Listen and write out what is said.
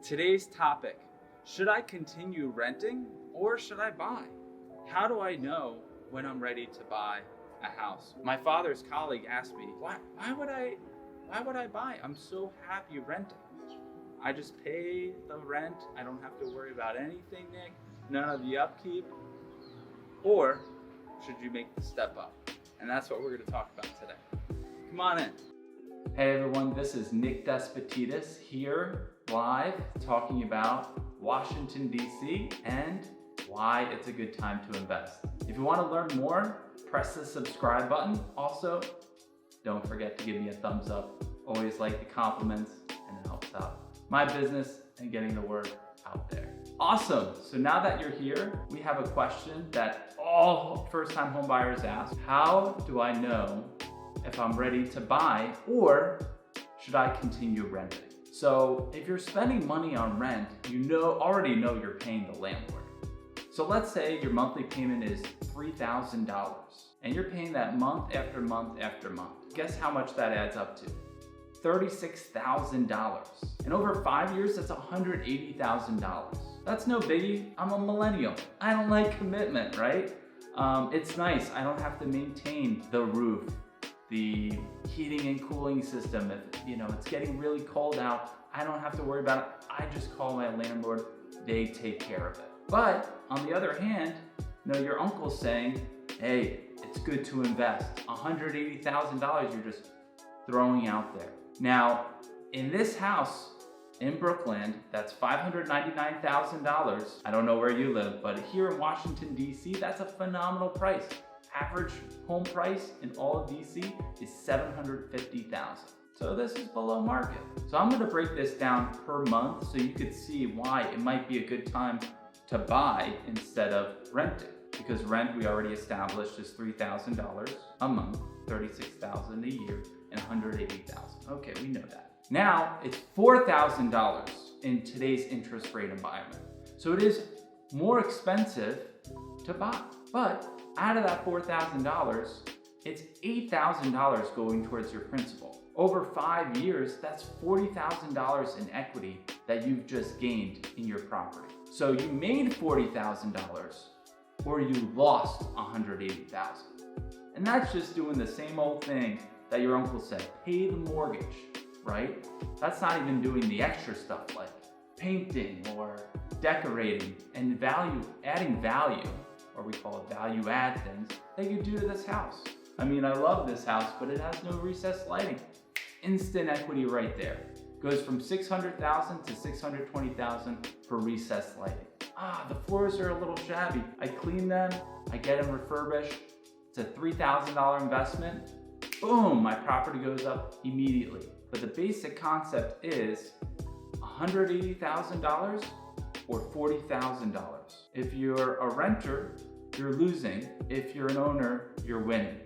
Today's topic, should I continue renting or should I buy? How do I know when I'm ready to buy a house? My father's colleague asked me, why would I buy? I'm so happy renting. I just pay the rent. I don't have to worry about anything, Nick. None of the upkeep. Or should you make the step up? And that's what we're going to talk about today. Come on in. Hey everyone, this is Nick Despotidis here live talking about Washington, D.C. and why it's a good time to invest. If you want to learn more, press the subscribe button. Also, don't forget to give me a thumbs up. Always like the compliments and it helps out my business and getting the word out there. Awesome, so now that you're here, we have a question that all first-time home buyers ask. How do I know if I'm ready to buy or should I continue renting? So if you're spending money on rent, you already know you're paying the landlord. So let's say your monthly payment is $3,000 and you're paying that month after month after month. Guess how much that adds up to? $36,000. And over 5 years, that's $180,000. That's no biggie. I'm a millennial. I don't like commitment, right? It's nice. I don't have to maintain the roof, the heating and cooling system. If it's getting really cold out, I don't have to worry about it. I just call my landlord. They take care of it. But on the other hand, your uncle's saying, hey, it's good to invest. $180,000 you're just throwing out there. Now, in this house in Brooklyn, that's $599,000. I don't know where you live, but here in Washington, D.C., that's a phenomenal price. Average home price in all of D.C. is $750,000. So this is below market. So I'm gonna break this down per month so you could see why it might be a good time to buy instead of renting. Because rent, we already established, is $3,000 a month, $36,000 a year, and $180,000. Okay, we know that. Now, it's $4,000 in today's interest rate environment. So it is more expensive to buy. But out of that $4,000, it's $8,000 going towards your principal. Over 5 years, that's $40,000 in equity that you've just gained in your property. So you made $40,000 or you lost $180,000. And that's just doing the same old thing that your uncle said, pay the mortgage, right? That's not even doing the extra stuff like painting or decorating and adding value, or we call it value add things, that you do to this house. I mean, I love this house, but it has no recessed lighting. Instant equity right there. Goes from $600,000 to $620,000 for recessed lighting. The floors are a little shabby. I clean them, I get them refurbished. It's a $3,000 investment. Boom, my property goes up immediately. But the basic concept is $180,000 or $40,000. If you're a renter, you're losing. If you're an owner, you're winning.